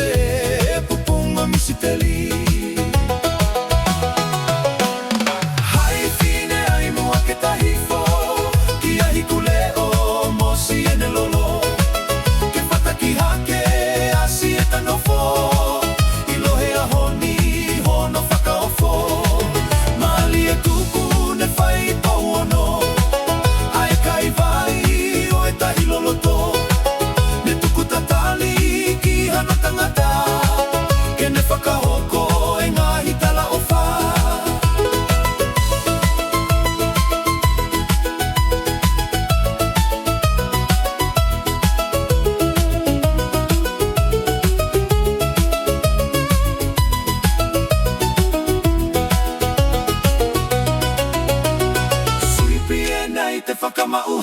te pupunga misiteli. Hai fine ai mua ke tahifo, ki ahi kuleo mo si ene lolo. Ke fataki hake asi e tanofo, i lohe a honi hono whakaofo. Mali e kuku ne whai pauono, ai kai vai o e tahi loloto. Ne tuku tatali ki hana tangata, ke ne whakahoko e ngahi tala o wha. Te whakamau